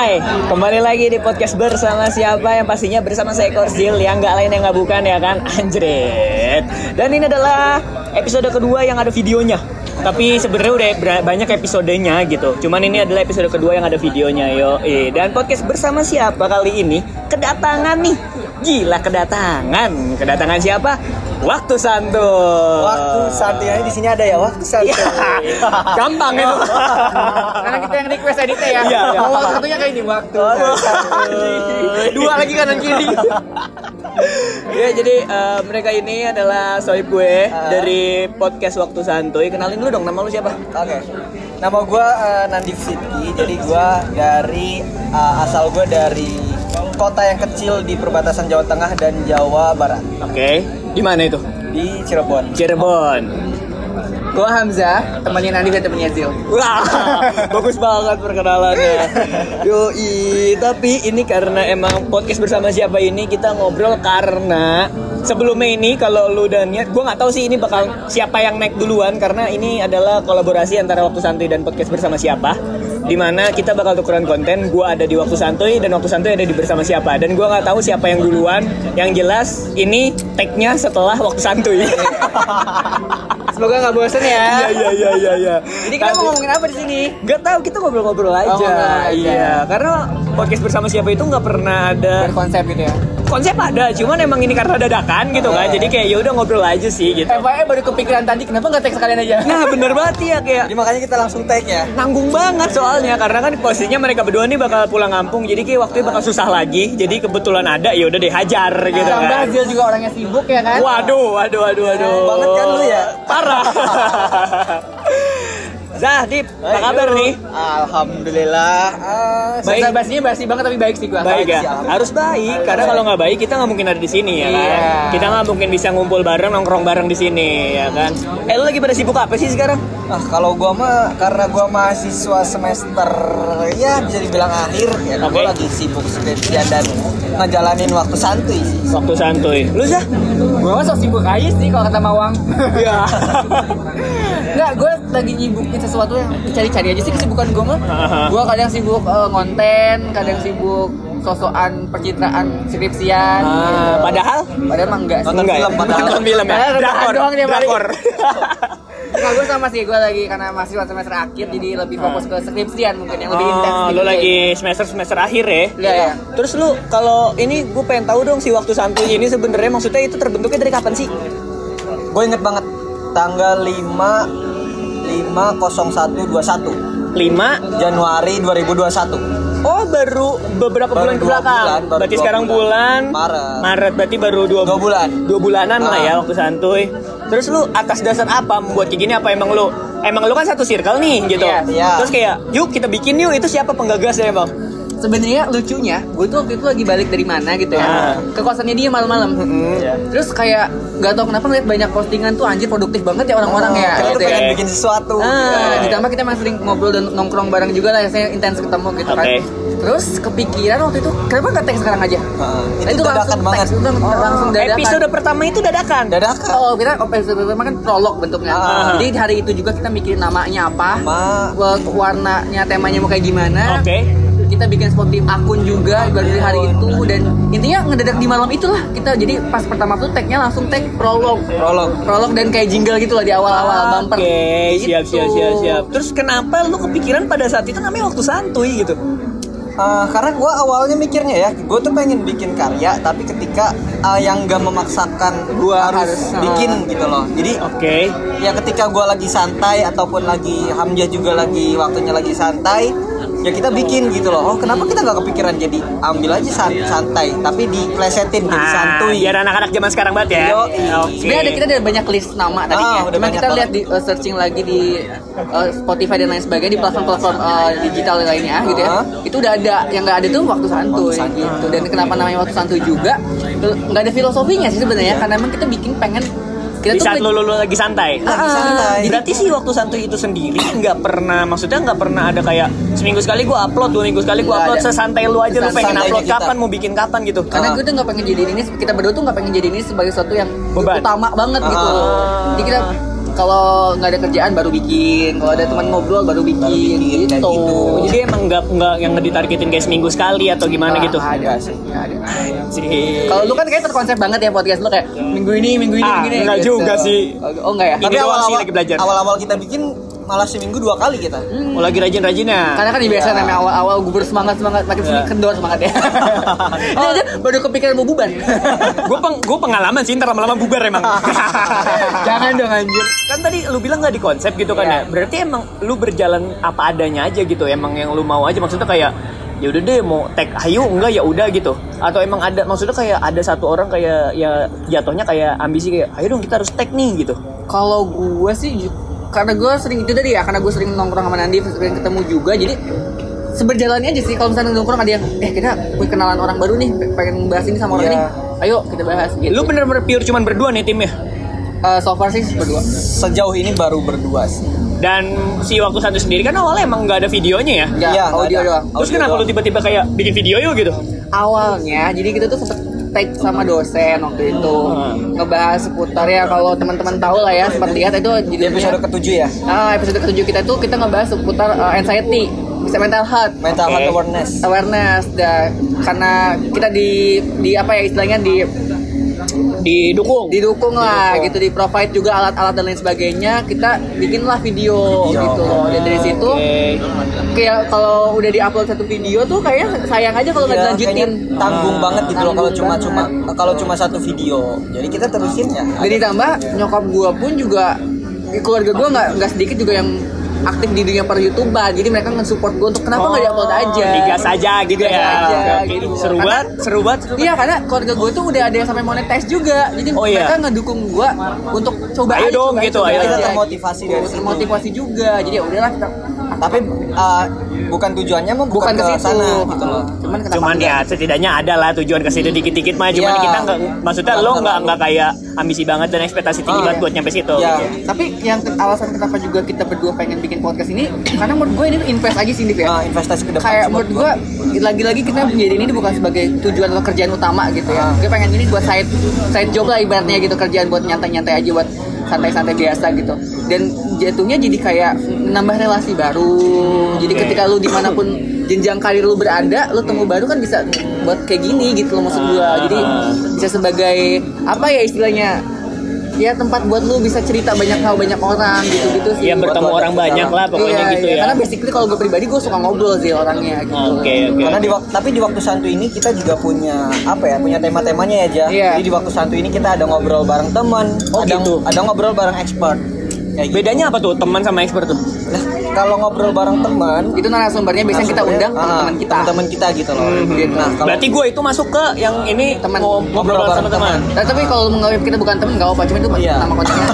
Hai, kembali lagi di podcast bersama siapa yang pastinya bersama saya Korzil yang nggak lain yang nggak bukan ya kan, anjrit. Dan ini adalah episode kedua yang ada videonya. Tapi sebenarnya udah banyak episodenya gitu. Cuman ini adalah episode kedua yang ada videonya yo. Dan podcast bersama siapa kali ini kedatangan nih. Gila kedatangan. Kedatangan siapa? Waktu Santuy. Waktu Santuy di sini ada ya Waktu Santuy. Gampang itu. Karena kita yang request editnya ya. Iya. Waktu satunya kayak ini Waktu Santuy. Dua lagi kanan kiri. Ya jadi mereka ini adalah sohib gue dari podcast Waktu Santuy. Kenalin dulu dong, nama lu siapa? Oke. Nama gue Nandif Sidki. Jadi gue dari asal gue dari kota yang kecil di perbatasan Jawa Tengah dan Jawa Barat. Oke. Di mana itu? Di Cirebon. Cirebon. Gua Hamzah, temannya Nandi dan temannya Zil. Wah, bagus banget perkenalannya. Yoi, tapi ini karena emang podcast bersama siapa ini kita ngobrol karena sebelumnya ini kalau lu dan niat, gue nggak tahu sih ini bakal siapa yang naik duluan karena ini adalah kolaborasi antara Waktu Santuy dan podcast bersama siapa. Dimana kita bakal tukeran konten, gue ada di Waktu Santuy dan Waktu Santuy ada di bersama siapa. Dan gue nggak tahu siapa yang duluan. Yang jelas ini tag-nya setelah Waktu Santuy. Semoga nggak bosan ya. Iya. Jadi kita mau ngomongin apa di sini? Gak tahu, kita ngobrol-ngobrol aja. Ngobrol aja. Iya, karena podcast bersama siapa itu nggak pernah ada Berkonsep gitu ya. konsep ada, cuman emang ini karena dadakan gitu kan. Jadi kayak ya udah ngobrol aja sih gitu. FYI baru kepikiran tadi, kenapa nggak tag sekalian aja? Nah, bener banget ya kayak Jadi makanya kita langsung tag ya. nanggung banget soalnya karena kan posisinya mereka berdua nih bakal pulang kampung. Jadi kayak waktunya bakal susah lagi. Jadi kebetulan ada, ya udah deh hajar gitu Tambah kan. Zil juga orangnya sibuk ya kan? Waduh. Banget kan lu ya? Parah. Zah, Dip, apa kabar nih? Alhamdulillah. Baik. Basinya basi banget tapi baik sih gua. Baik ya, sih, harus baik karena kalau nggak baik kita nggak mungkin ada di sini ya kan. Iya. Kita nggak mungkin bisa ngumpul bareng, nongkrong bareng di sini ya kan. Lu lagi pada sibuk apa sih sekarang? Kalau gua mah karena gua mahasiswa semester ya bisa dibilang akhir ya. Oke. Gua lagi sibuk skripsian dan ngejalanin Waktu Santuy sih. Waktu Santuy. Lu Zah? Gua mah sok sibuk aja sih kalau kata Mawang. Iya. Enggak, gue lagi nyibukin sesuatu yang cari-cari aja sih kesibukan gue mah. Aha. Gue kadang sibuk ngonten, kadang sibuk sosokan percitraan skripsian. Padahal Padahal mah enggak sih. Nonton enggak film, ya? padahal. Nonton film ya. Padahal rebahan doang dia balik. Drakor. Nah, gue sama sih, gue lagi karena masih semester akhir jadi lebih fokus ke skripsian mungkin yang lebih intens. Oh, lu lagi semester akhir ya? Iya ya. Terus lu kalau ini gue pengen tahu dong si Waktu Santuy ini sebenarnya maksudnya itu terbentuknya dari kapan sih? Gue inget banget tanggal 5/01/21 5 Januari 2021. Oh, baru beberapa bulan Baru 2 kebelakang. bulan, baru Berarti 2 sekarang bulan Maret. berarti baru 2 bulan. 2 bulanan lah ya Ah. Waktu Santuy. Terus lu atas dasar apa membuat kayak gini? Apa emang lu kan satu circle nih gitu. Iya. Terus kayak yuk kita bikin yuk, itu siapa penggagasnya emang? Sebenarnya lucunya, gue tuh waktu itu lagi balik dari mana gitu ya, ke kosannya dia malam-malam. Terus kayak nggak tahu kenapa ngeliat banyak postingan tuh anjir produktif banget ya orang-orang ya. Kita tuh Gitu ya. pengen bikin sesuatu. Ditambah kita emang sering ngobrol dan nongkrong bareng juga lah, saya intens ketemu gitu kan. Oke. Terus kepikiran waktu itu, kenapa nggak tag sekarang aja? Itu dadakan banget. Langsung dadakan. Episode pertama itu dadakan. Dadakan. Oh, kita episode pertama kan prolog bentuknya. Jadi hari itu juga kita mikirin namanya apa, warnanya, temanya mau kayak gimana. Oke. Kita bikin Spotify akun juga baru dari hari itu, dan intinya ngedadak di malam itulah kita. Jadi pas pertama tuh tagnya langsung tag prolog dan kayak jingle gitu lah di awal-awal bumper. Oke, Gitu. siap. Terus kenapa lu kepikiran pada saat itu namanya Waktu Santuy gitu? Karena gue awalnya mikirnya ya, gue tuh pengen bikin karya, tapi ketika yang gak memaksakan gue harus bikin gitu loh. Jadi Oke. ya ketika gue lagi santai ataupun lagi Hamzah juga lagi waktunya lagi santai, ya kita bikin gitu loh. Oh, kenapa kita nggak kepikiran jadi ambil aja santai tapi diplesetin jadi santuy. Biar anak-anak zaman sekarang banget ya. Oke. Sebenarnya kita ada banyak list nama tadinya. udah Cuma banyak kita banget. lihat di searching lagi di Spotify dan lain sebagainya, di platform-platform digital lainnya gitu ya. Itu udah ada, yang nggak ada tuh Waktu Santuy gitu. Dan kenapa namanya Waktu Santuy juga? Nggak ada filosofinya sih sebenarnya, karena emang kita bikin pengen kita Di tuh saat lu lagi santai. santai. Berarti sih Waktu Santuy itu sendiri nggak pernah ada kayak seminggu sekali gua upload, 2 minggu sekali gua Nggak upload, ada. sesantai lu aja, lu pengen Sesantainya upload kita. kapan, mau bikin kapan gitu. karena gue tuh nggak pengen jadi ini, kita berdua tuh nggak pengen jadi ini sebagai sesuatu yang Beban. utama banget gitu. Jadi kita kalau nggak ada kerjaan baru bikin, kalau ada teman ngobrol baru bikin kayak gitu. gitu. Jadi emang nggak yang ditargetin kayak seminggu sekali atau gimana gitu? Ada sih, nggak ada. Sih. Kalau lu kan kayak terkonsep banget ya podcast lu kayak minggu ini enggak gitu. juga sih. Oh enggak ya? Ini doang sih lagi belajar. Awal-awal kita bikin malah seminggu 2 kali kita. Oh, lagi rajin-rajinnya. Karena kan biasa namanya awal-awal gubernur semangat makin sini kendor semangat ya. Ini aja baru kepikiran mau bubar. Gue pengalaman sih, ntar lama-lama bubar emang. Jangan dong anjir. Kan tadi lu bilang nggak di konsep gitu kan ya. Berarti emang lu berjalan apa adanya aja gitu. Emang yang lu mau aja, maksudnya kayak ya udah deh mau tag ayo enggak ya udah gitu. Atau emang ada maksudnya kayak ada satu orang kayak ya jatuhnya kayak ambisi kayak ayo dong kita harus tag nih gitu. Kalau gue sih karena gue sering itu tadi ya, karena gue sering nongkrong sama Nandi, sering ketemu juga, jadi seberjalannya aja sih. Kalau misalnya nongkrong ada yang kita kenalan orang baru nih, pengen bahas ini sama orang ini, ayo kita bahas gitu. Lu bener-bener pure cuman berdua nih timnya? So far sih berdua. Sejauh ini baru berdua sih. Dan si Waktu Santuy sendiri kan awalnya emang nggak ada videonya ya? Iya, audio doang. Terus kenapa lu tiba-tiba kayak bikin video yuk gitu? Awalnya, jadi kita tuh sempet tag sama dosen waktu itu ngebahas seputar ya, kalau teman-teman tahu lah ya, sempat lihat itu Di episode ke-7 ya. Episode ke-7 kita tuh kita ngebahas seputar anxiety, bisa mental health awareness dan karena kita di apa ya istilahnya didukung lah gitu, di provide juga alat-alat dan lain sebagainya, kita bikinlah video gitu loh. Dan dari situ kayak kalau udah diupload satu video tuh kayak sayang aja kalau nggak dilanjutin, tanggung banget gitu loh kalau cuma satu video. Jadi kita terusin ya. Dan ditambah nyokap gua pun juga, keluarga gua nggak sedikit juga yang aktif di dunia per YouTuber, jadi mereka nge-support gue untuk kenapa nggak diupload aja, digas aja gitu ya. Gitu. Seru banget. Iya, karena keluarga gue tuh udah ada yang sampai monetize juga, jadi mereka ngedukung gue untuk coba ayo dong gitu, ayo kita termotivasi dari situ. Termotivasi juga, jadi ya udahlah kita. Tapi bukan tujuannya bukan ke sana gitu loh. Cuman ya setidaknya ada lah tujuan ke situ dikit-dikit mah. Cuman kita nggak, maksudnya lo nggak kayak ambisi banget dan ekspektasi tinggi banget buat nyampe situ. Gitu. Tapi yang alasan kenapa juga kita berdua pengen bikin podcast ini, karena menurut gue ini invest aja sih, Div ya. Investasi ke depan. Kayak menurut gue lagi-lagi kita menjadi ini bukan sebagai tujuan atau kerjaan utama gitu ya. Gue pengen ini buat side job lah ibaratnya gitu, kerjaan buat nyantai-nyantai aja, buat santai-santai biasa gitu. Dan jatuhnya jadi kayak nambah relasi baru. Jadi ketika lu dimanapun jenjang karir lu berada, lu temu baru kan bisa buat kayak gini gitu loh, maksud gue. Jadi bisa sebagai apa ya istilahnya, ya tempat buat lu bisa cerita banyak orang gitu sih. Iya, bertemu orang banyak lah pokoknya gitu ya. Karena basically kalau gue pribadi gue suka ngobrol sih orangnya gitu. Oke. Karena tapi di Waktu Santuy ini kita juga punya punya tema-temanya ya, Ja. Jadi di Waktu Santuy ini kita ada ngobrol bareng teman, ada ngobrol bareng expert. Gitu. Bedanya apa tuh teman sama expert tuh? Nah, kalau ngobrol bareng teman itu narasumbernya biasanya kita undang teman kita gitu loh. Gitu. Nah, berarti gue itu masuk ke yang ini teman, ngobrol sama teman. Tapi kalau menganggap kita bukan teman nggak apa, cuma itu nama kontennya.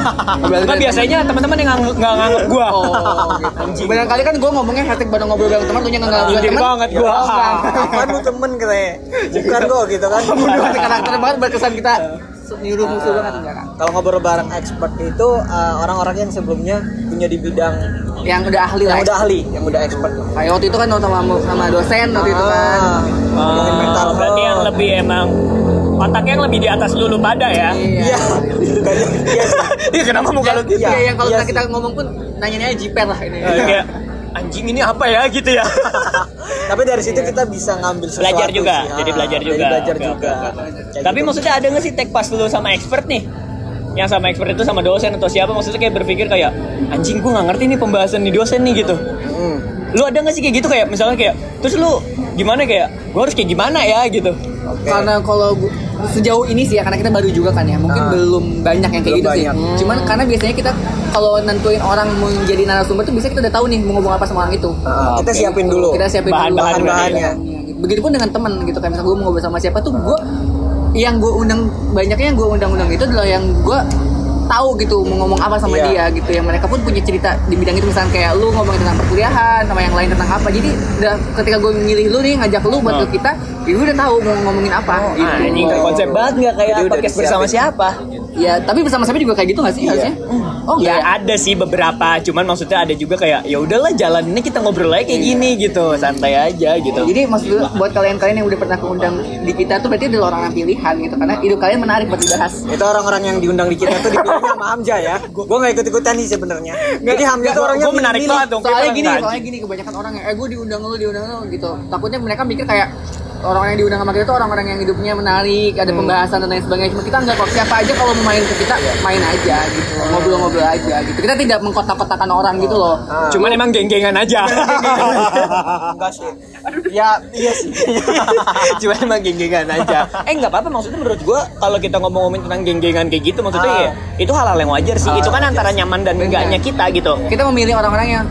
Kan biasanya teman-teman yang nggak nganggap gue. Gitu. Barangkali kan gue ngomongnya hashtag bareng ngobrol bareng teman, lu nya nggak nganggap teman. Banget gue. Apaan lu temen katanya? Bukan kok gitu kan. Karakter banget berkesan kita nyuruh musuh banget enggak. Kalau ngobrol bareng expert itu orang-orang yang sebelumnya punya di bidang yang udah ahli, yang udah expert. Kayak waktu itu kan sama dosen waktu itu kan. Berarti yang lebih emang otaknya yang lebih di atas lu pada ya. Iya. Iya, kenapa muka lu gitu? Iya, yang kalau kita ngomong pun nanya-nanya jiper lah ini. Kayak anjing ini apa ya gitu ya. Tapi dari situ kita bisa ngambil sesuatu. Belajar juga. Jadi belajar juga. Tapi maksudnya ada nggak sih tag pas lu sama expert nih? Yang sama expert itu sama dosen atau siapa, maksudnya kayak berpikir kayak anjing gue nggak ngerti nih pembahasan di dosen nih gitu. Lu ada nggak sih kayak gitu, kayak misalnya kayak terus lu gimana kayak gue harus kayak gimana ya gitu? Karena kalau sejauh ini sih ya, karena kita baru juga kan ya, mungkin belum banyak yang kayak gitu sih. Cuman karena biasanya kita kalau nentuin orang mau jadi narasumber tuh bisa kita udah tahu nih mau ngomong apa sama orang itu. Kita siapin dulu. Bahan-bahannya. Begitupun dengan teman gitu, kayak misalnya gue mau ngobrol sama siapa tuh, gue yang gue undang, banyaknya yang gue undang itu adalah yang gue tahu gitu mau ngomong apa sama dia gitu, yang mereka pun punya cerita di bidang itu. Misalnya kayak lu ngomongin tentang perkuliahan sama yang lain tentang apa, jadi udah ketika gue milih lu nih, ngajak lu buat kita Ibu udah tahu mau ngomongin apa. Ini terkonsep banget nggak kayak Jadi udah podcast disiapin. bersama siapa? Ya, tapi bersama-sama juga kayak gitu nggak sih harusnya? Oh Ya enggak. ada sih beberapa, cuman maksudnya ada juga kayak ya udahlah jalan ini kita ngobrol aja kayak gini gitu, santai aja gitu. Jadi maksud gue buat kalian-kalian yang udah pernah keundang di kita tuh berarti adalah orang yang pilihan gitu karena hidup kalian menarik buat dibahas. Itu orang-orang yang diundang di kita tuh dipilihnya sama Hamzah ya. Gue nggak ikut-ikutan sih sebenarnya. Jadi Hamzah tuh orangnya gue menarik milih-milih. banget dong. Soalnya gini kebanyakan orang yang gue diundang lu gitu. Takutnya mereka mikir kayak orang yang diundang sama kita tuh orang-orang yang hidupnya menarik, ada pembahasan dan lain sebagainya. Cuma kita enggak kok, siapa aja kalau mau main ke kita main aja gitu, ngobrol-ngobrol aja gitu. Kita tidak mengkotak-kotakan orang gitu loh. Cuman emang geng-gengan aja. Enggak sih. Ya iya sih. Cuman emang geng-gengan aja. Nggak apa-apa, maksudnya menurut gua kalau kita ngomongin tentang geng-gengan kayak gitu, maksudnya ya itu hal-hal yang wajar sih. Itu kan antara nyaman dan enggaknya kita gitu. Kita memilih orang-orang yang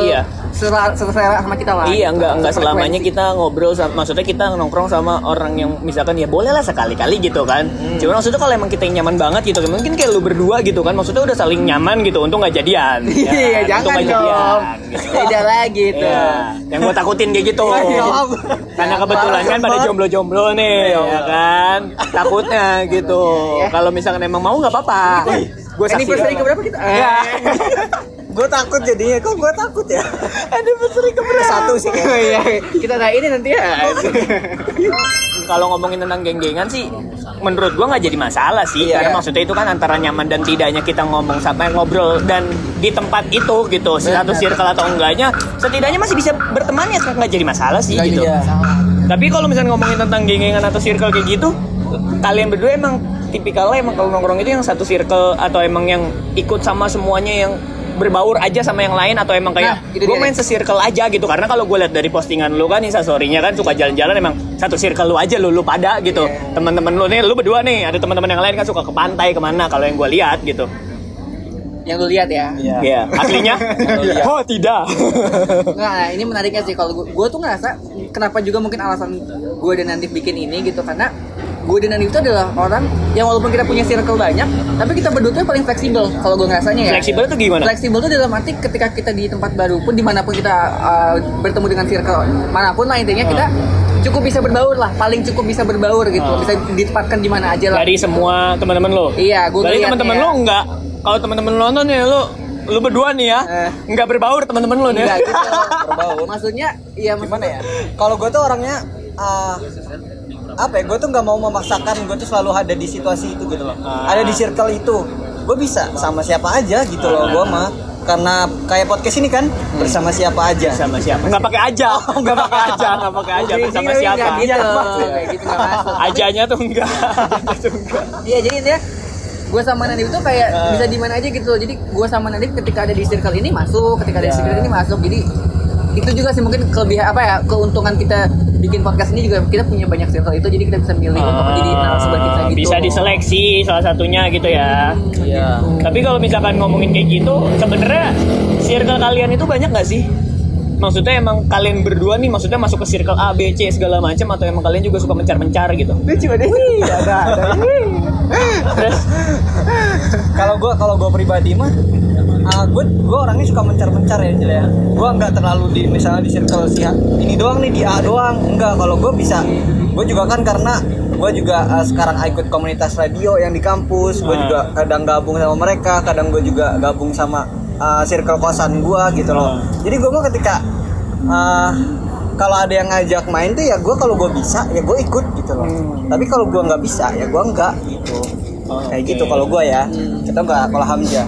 Iya. selera sama kita lah. Iya, enggak Sefrekuensi. selamanya kita ngobrol maksudnya kita nongkrong sama orang yang misalkan ya boleh lah sekali-kali gitu kan. Cuma maksudnya kalau emang kita yang nyaman banget gitu, mungkin kayak lu berdua gitu kan, maksudnya udah saling nyaman gitu, untung nggak jadian. Iya, Untung jangan nggak dong. gitu. Beda lagi tuh. Iya, yang gue takutin kayak gitu. Karena kebetulan kan pada jomblo-jomblo nih, ya kan. Takutnya gitu. Kalau misalkan emang mau nggak apa-apa. Gue Anniversary keberapa kita? Gue takut jadinya. Kok gue takut ya? Anniversary keberapa? Satu sih kayaknya. Iya, kita ini nanti ya. Kalau ngomongin tentang geng-gengan sih, menurut gua nggak jadi masalah sih, Iya. karena maksudnya itu kan antara nyaman dan tidaknya kita ngomong sampai ngobrol dan di tempat itu gitu, satu circle atau enggaknya, setidaknya masih bisa berteman ya, nggak jadi masalah sih gitu. Tapi kalau misalnya ngomongin tentang geng-gengan atau circle kayak gitu, kalian berdua emang tipikalnya emang kalau nongkrong itu yang satu circle atau emang yang ikut sama semuanya yang berbaur aja sama yang lain, atau emang kayak Nah, itu gue dia. main se-circle aja gitu? Karena kalau gue lihat dari postingan lu kan instastory-nya kan suka jalan-jalan, emang satu circle lu aja lu pada gitu. Teman-teman lu nih, lu berdua nih, ada teman-teman yang lain kan suka ke pantai kemana kalau yang gue lihat gitu. Yang lu lihat ya. Iya, aslinya oh tidak. Nah, ini menariknya sih kalau gue tuh ngerasa kenapa juga mungkin alasan gue dan Nandif bikin ini gitu, karena gue dan Nandif itu adalah orang yang walaupun kita punya circle banyak, tapi kita berdua tuh yang paling fleksibel kalau gue ngerasanya ya. Fleksibel itu gimana? Fleksibel tuh dalam arti ketika kita di tempat baru pun, dimanapun kita bertemu dengan circle manapun lah, intinya kita cukup bisa berbaur lah, paling cukup bisa berbaur gitu, bisa ditempatkan di mana aja lah. Dari semua teman-teman lu? Iya, gue dari ngeliatnya teman-teman ya. lu enggak? Kalau teman-teman lu nonton ya lu berdua nih ya, enggak berbaur teman-teman lu nih. Enggak gitu. Berbaur. Maksudnya, iya Gimana ya? Kalau gue tuh orangnya apa ya? Gue tuh nggak mau memaksakan. Gue tuh selalu ada di situasi itu gitu loh. Ada di circle itu. Gue bisa sama siapa aja gitu loh. Gue mah karena kayak podcast ini kan bersama siapa aja. Sama siapa? Enggak pakai aja. Enggak pakai aja bersama siapa? Kayak gitu, kayak gitu nggak masuk. Ajanya tuh enggak. Iya, jadi intinya gue sama Nadif tuh kayak bisa di mana aja gitu. Jadi gue sama Nadif ketika ada di circle ini masuk, ketika ada di circle ini masuk. Jadi itu juga sih mungkin kelebihan apa ya, keuntungan kita bikin podcast ini juga kita punya banyak circle itu, jadi kita bisa milih untuk menjadi narasumber kita gitu. Bisa diseleksi salah satunya gitu ya. Iya. Tapi kalau misalkan ngomongin kayak gitu, sebenarnya circle kalian itu banyak nggak sih? Maksudnya emang kalian berdua nih, maksudnya masuk ke circle A, B, C segala macam, atau emang kalian juga suka mencar-mencar gitu? Lucu deh. Ada. Terus Kalau gue pribadi mah, gue orangnya suka mencar-mencar ya Jel ya. Gue nggak terlalu di misalnya di circle si ini doang nih, di A doang. Enggak, kalau gue bisa. Gue juga kan karena gue juga sekarang ikut komunitas radio yang di kampus. Gue juga kadang gabung sama mereka, kadang gue juga gabung sama circle kosan gue gitu loh. Jadi gue mah ketika kalau ada yang ngajak main tuh ya gue, kalau gue bisa ya gue ikut gitu loh. Tapi kalau gue nggak bisa ya gue enggak gitu. Kayak gitu kalau gue ya. Kita nggak, kalau Hamzah.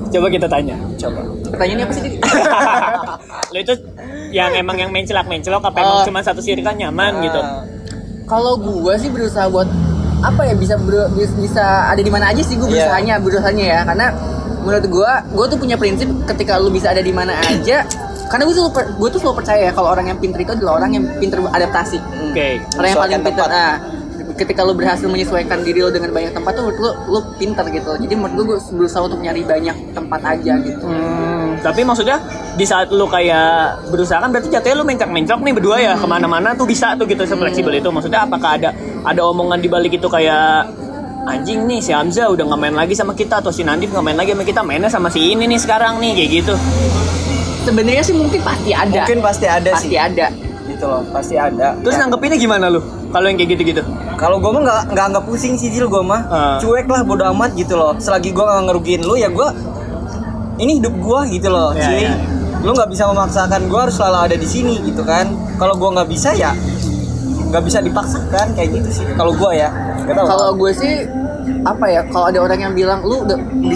coba kita tanya. Coba. Pertanyaannya apa sih, Dik? Lo itu yang emang yang mencelak-mencelok apa emang cuma satu circle nyaman gitu? Kalau gue sih berusaha buat apa ya, bisa ada di mana aja sih gue berusahanya ya, karena menurut gue tuh punya prinsip ketika lu bisa ada di mana aja, karena gue tuh selalu percaya ya kalau orang yang pintar itu adalah orang yang pintar beradaptasi. Oke. Orang yang paling Menyesuaikan pintar. Ketika lu berhasil menyesuaikan diri lu dengan banyak tempat tuh menurut lu pintar gitu. Jadi menurut gue berusaha untuk nyari banyak tempat aja gitu. Tapi maksudnya di saat lu kayak berusaha kan berarti jatuhnya lu mencak-mencok nih berdua ya, kemana-mana tuh bisa tuh gitu, se-fleksibel itu. Maksudnya apakah ada omongan di balik itu kayak anjing nih si Hamzah udah nggak main lagi sama kita, atau si Nandif nggak main lagi sama kita, mainnya sama si ini nih sekarang nih, kayak gitu? Sebenarnya sih mungkin pasti ada. Mungkin pasti ada sih. Pasti ada. gitu loh, pasti ada. Terus nanggepinnya gimana lu? Kalau yang kayak gitu-gitu? Kalau gue mah nggak anggap pusing sih Jil, gue mah cuek lah, bodo amat gitu loh. Selagi gue nggak ngerugiin lu ya gue, ini hidup gue gitu loh, cuy. Lu nggak bisa memaksakan gue harus selalu ada di sini gitu kan. Kalau gue nggak bisa ya nggak bisa dipaksakan, kayak gitu sih. Kalau gue ya. Kalau gue sih apa ya, kalau ada orang yang bilang lu di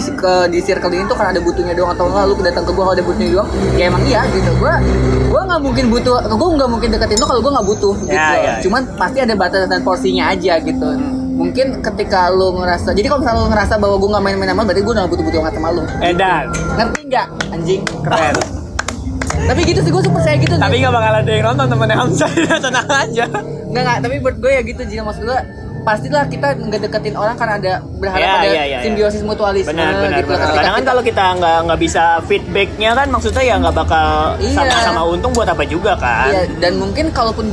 circle ini tuh kan ada butuhnya doang, atau enggak lu datang ke gue kalau ada butuhnya doang, ya emang iya gitu. Gue nggak mungkin butuh, gue nggak mungkin deketin lu kalau gue nggak butuh gitu. Cuman pasti ada batas dan porsinya aja gitu. Mungkin ketika lu ngerasa, jadi kalau misalnya lu ngerasa bahwa gue nggak main-main sama lu, berarti gue nggak butuh banget sama lu. Edan. Ngerti nggak anjing? Keren. Tapi gitu sih, gue percaya gitu. Tapi nggak bakal ada yang nonton temennya Hamzah, tenang aja. Nggak, tapi buat gue ya gitu. Jadi maksud gue pastilah kita nggak deketin orang karena ada berharap ada simbiosis mutualisme. Benar. Gitu. Kadang kan kalau kita nggak bisa feedbacknya kan, maksudnya ya nggak bakal sama-sama untung buat apa juga kan. Iya, dan mungkin kalaupun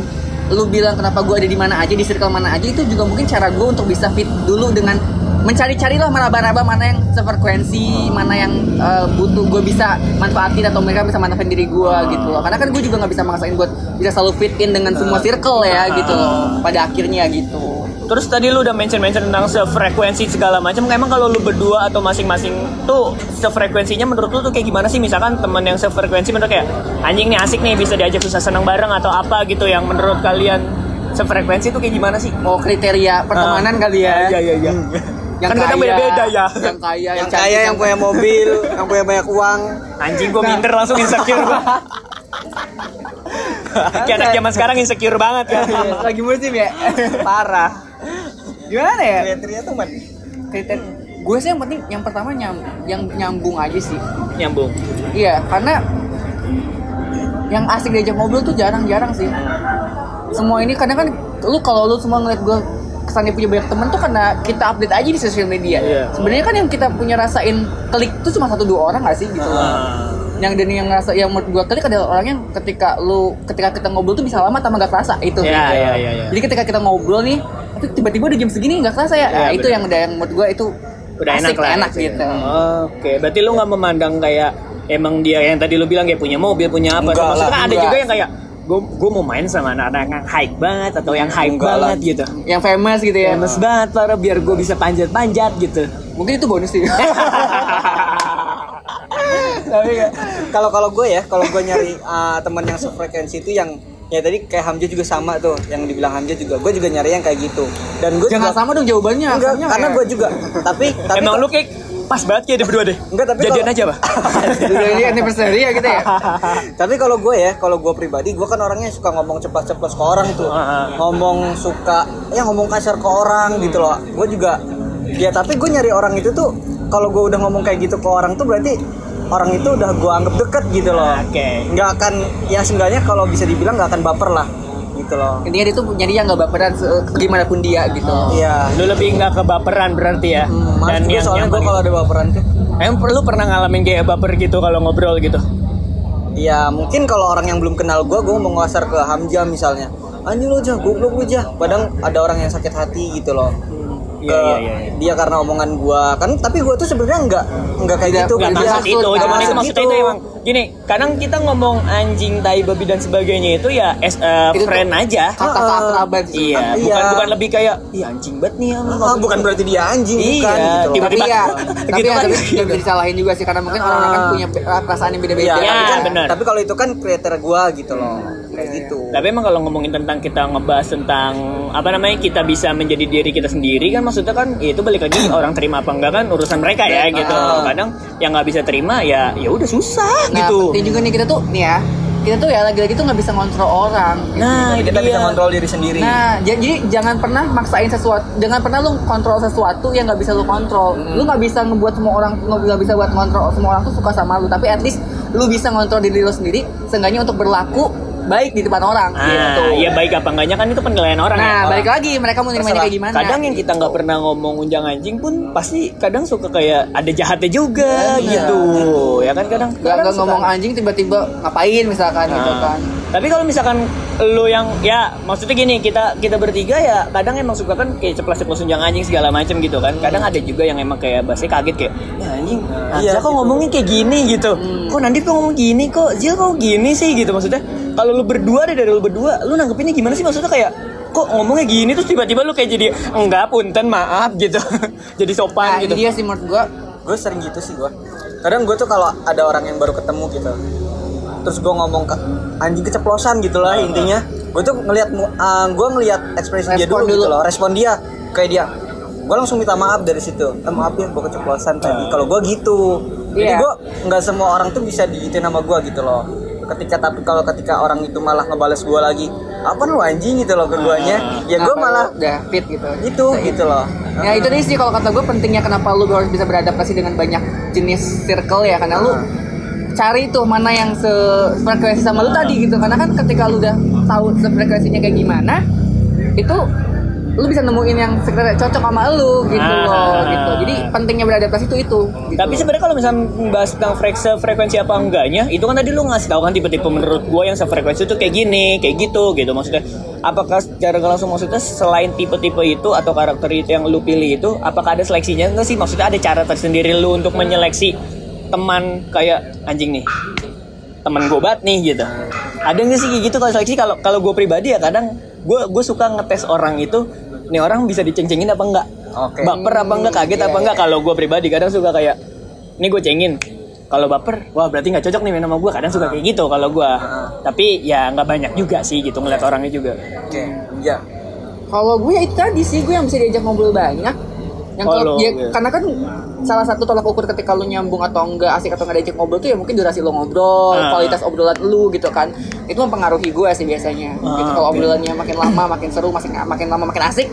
lu bilang kenapa gue ada di mana aja, di circle mana aja, itu juga mungkin cara gue untuk bisa fit dulu dengan mencari-carilah meraba-raba mana yang sefrekuensi, mana yang butuh gue bisa manfaatin atau mereka bisa manfaatin diri gue gitu loh. Karena kan gue juga nggak bisa maksain buat bisa selalu fit in dengan semua circle ya gitu loh, pada akhirnya gitu. Terus tadi lu udah mention tentang sefrekuensi segala macam. Emang kalau lu berdua atau masing-masing tuh sefrekuensinya menurut lu tuh kayak gimana sih? Misalkan teman yang sefrekuensi menurut kayak anjing nih asik nih, bisa diajak susah senang bareng atau apa gitu, yang menurut kalian sefrekuensi tuh kayak gimana sih? Oh, kriteria pertemanan kali ya. Iya. Yang kan kadang beda-beda ya. Yang kaya, yang punya mobil, yang punya banyak uang. Anjing gua minder langsung insecure gua. Kayak anak zaman sekarang insecure banget kan. Lagi musim ya. Parah. Gimana ya? Kriteria teman. Gue sih yang penting yang pertama yang nyambung aja sih. Nyambung. Iya, karena yang asik diajak ngobrol tuh jarang-jarang sih. Semua ini kadang kan kalau lu semua ngeliat gue kesannya punya banyak temen tuh karena kita update aja di sosial media. Sebenarnya kan yang kita punya rasain klik tuh cuma 1-2 orang nggak sih gitu loh. Yang ngerasa yang menurut gue klik adalah orang yang ketika kita ngobrol tuh bisa lama tambah nggak kerasa itu. Iya. Jadi ketika kita ngobrol nih, tapi tiba-tiba udah jam segini nggak kerasa ya. Nah, itu yang menurut gue itu udah asik, enak gitu. Oke, berarti lu nggak memandang kayak emang dia yang tadi lu bilang kayak punya mobil, punya apa? Maksudnya kan ada juga yang kayak gue mau main sama anak-anak yang hype banget atau yang hype banget gitu, yang famous gitu ya, famous banget para biar gue bisa panjat gitu. Mungkin itu bonus sih. Tapi kalau gue nyari teman yang sefrekuensi itu yang ya tadi kayak Hamzah juga sama tuh, yang dibilang Hamzah juga, gue juga nyari yang kayak gitu. Dan gue jangan juga, sama dong jawabannya. Enggak, karena gue juga. Tapi emang lu kayak pas banget kayak di berdua deh. Enggak, tapi jadian aja, Pak. Ini anniversary ya gitu ya. Tapi kalau gue pribadi, gue kan orangnya suka ngomong ceplas-ceplos ke orang tuh. Ngomong kasar ke orang gitu loh. Gue juga ya, tapi gue nyari orang itu tuh kalau gue udah ngomong kayak gitu ke orang tuh berarti orang itu udah gue anggap deket gitu loh. Nggak akan, ya seenggaknya kalau bisa dibilang nggak akan baper lah gitu loh. Intinya dia tuh nyari yang nggak baperan gimana pun dia gitu. Iya. Lu lebih nggak ke baperan berarti ya. Dan yang soalnya gue kalau ada baperan tuh. Lu pernah ngalamin kayak baper gitu kalau ngobrol gitu? Iya, mungkin kalau orang yang belum kenal gue mau ngasar ke Hamzah misalnya. Anjing lu jah, goblok lu jah. Padahal ada orang yang sakit hati gitu loh. Iya. Dia karena omongan gua kan, tapi gua tuh sebenarnya enggak kayak gitu. Enggak maksud itu emang gini, kadang kita ngomong anjing, tai, babi dan sebagainya itu ya friend aja. Kata-kata kerabat sih. Iya, bukan lebih kayak anjing banget nih. Bukan berarti dia anjing, bukan gitu. Tiba-tiba tapi bisa disalahin juga sih karena mungkin orang-orang kan punya perasaan yang beda-beda. Iya, tapi kalau itu kan kriteria gua gitu loh. Kayak gitu. Tapi emang kalau ngomongin tentang kita ngebahas tentang kita bisa menjadi diri kita sendiri kan, maksudnya kan ya itu balik lagi orang terima apa enggak kan urusan mereka ya gitu. Kadang yang nggak bisa terima ya udah susah gitu. Penting juga nih kita tuh ya lagi-lagi tuh nggak bisa ngontrol orang. Nah, kita bisa kontrol diri sendiri. Nah, jadi jangan pernah maksain sesuatu, jangan pernah lu kontrol sesuatu yang nggak bisa lu kontrol. Lu nggak bisa ngebuat semua orang, nggak bisa buat kontrol semua orang tuh suka sama lu. Tapi at least lu bisa ngontrol diri lu sendiri, seenggaknya untuk berlaku baik di depan orang gitu. Iya, baik apa enggaknya kan itu penilaian orang. Nah, balik lagi mereka mau nerimanya kayak gimana. Kadang yang kita nggak pernah ngomong unjang anjing pun pasti kadang suka kayak ada jahatnya juga gitu. Ya kan kadang ngomong anjing tiba-tiba ngapain misalkan gitu kan. Tapi kalau misalkan lu yang ya maksudnya gini, kita bertiga ya kadang emang suka kan kayak ceplas-ceplos unjang anjing segala macam gitu kan. Kadang ada juga yang emang kayak bahasanya kaget kayak ya anjing, Aca kok ngomongin kayak gini gitu. Kok Nandip kok ngomong gini, kok Zil kok gini sih gitu. Maksudnya kalau lu berdua dari lu berdua, lu nanggepinnya gimana sih? Maksudnya kayak kok ngomongnya gini terus tiba-tiba lu kayak jadi enggak punten maaf gitu. Jadi sopan gitu. Iya sih menurut gue sering gitu sih gue. Kadang gue tuh kalau ada orang yang baru ketemu gitu, terus gue ngomong ke anjing keceplosan gitu lah intinya, gue tuh ngelihat ekspresi dia dulu gitu loh, respon dia kayak dia, gue langsung minta maaf dari situ, maaf ya gue keceplosan tadi, kalau gue gitu. Jadi gue nggak semua orang tuh bisa digituin sama gue gitu loh. Ketika orang itu malah ngebales gue lagi, apa lu anjing gitu loh keduanya, ya gue malah udah fit gitu. Gitu loh. Ya itu nih sih kalau kata gue pentingnya kenapa lu harus bisa beradaptasi dengan banyak jenis circle ya, karena lu cari tuh mana yang sefrekuensi sama lu tadi gitu, karena kan ketika lu udah tahu sefrekuensinya kayak gimana, itu lu bisa nemuin yang sebenarnya cocok sama lu gitu loh gitu. Jadi pentingnya beradaptasi itu gitu. Tapi sebenarnya kalau misalnya bahas tentang frekuensi apa enggaknya, itu kan tadi lu ngasih tahu kan tipe-tipe menurut gua yang sefrekuensi itu kayak gini, kayak gitu maksudnya. Apakah secara langsung maksudnya selain tipe-tipe itu atau karakter itu yang lu pilih itu, apakah ada seleksinya enggak sih? Maksudnya ada cara tersendiri lu untuk menyeleksi teman kayak anjing nih, teman gue banget nih gitu. Ada nggak sih kayak gitu kalau seleksi? Kalau gue pribadi ya kadang gue suka ngetes orang itu, nih orang bisa diceng-cengin apa enggak, baper apa enggak, kaget apa enggak. Kalau gue pribadi kadang suka kayak, nih gue cengin, kalau baper, wah berarti nggak cocok nih main sama gue. Kadang suka kayak gitu kalau gue. Tapi ya nggak banyak juga sih gitu ngeliat orangnya juga. Ya. Kalau gue ya itu tadi sih, gue yang bisa diajak ngobrol banyak. Yang karena kan salah satu tolak ukur ketika lu nyambung atau enggak, asik atau enggak diajak ngobrol tuh ya mungkin durasi lu ngobrol, kualitas obrolan lu gitu kan. Itu mempengaruhi gue sih biasanya. Gitu kalau obrolannya makin lama makin seru, makin lama makin asik,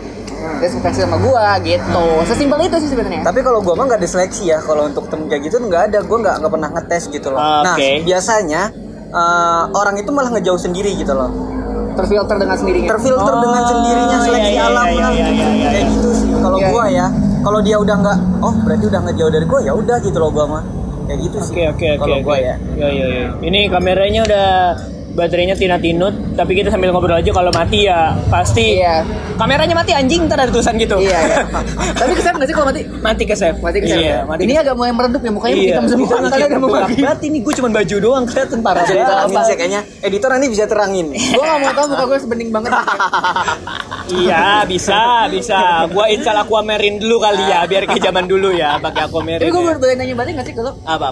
dia sukses sama gue gitu. Sesimpel itu sih sebenarnya. Tapi kalau gue mah nggak diseleksi ya, kalau untuk temen kayak gitu nggak ada, gue nggak pernah ngetes gitu loh. Nah biasanya orang itu malah ngejauh sendiri gitu loh. Terfilter dengan sendirinya. Dengan sendirinya, seleksi alam lah. Kayak gitu sih kalau gue ya. Kalau dia udah nggak, berarti udah ngejauh dari gue, ya udah gitu loh gue mah. Kayak gitu sih. Kalau gue ya. Ya. Ini kameranya udah baterainya tinut, tapi kita sambil ngobrol aja. Kalau mati ya pasti kameranya mati anjing, ntar ada tulisan gitu. Iya. Tapi kesep nggak sih kalau mati? Mati kesep. Iya, ini agak mulai meredup ya mukanya, hitam semua. Karena udah mau mati nih, gue cuma baju doang kelihatan parah banget. Kayaknya editor nanti bisa terangin. Gue nggak mau tahu muka gue sebening banget. Iya bisa. Gue install Aquamarine dulu kali ya, biar kayak zaman dulu ya pakai Aquamarine. Tapi gue boleh nanya balik nggak sih kalau apa?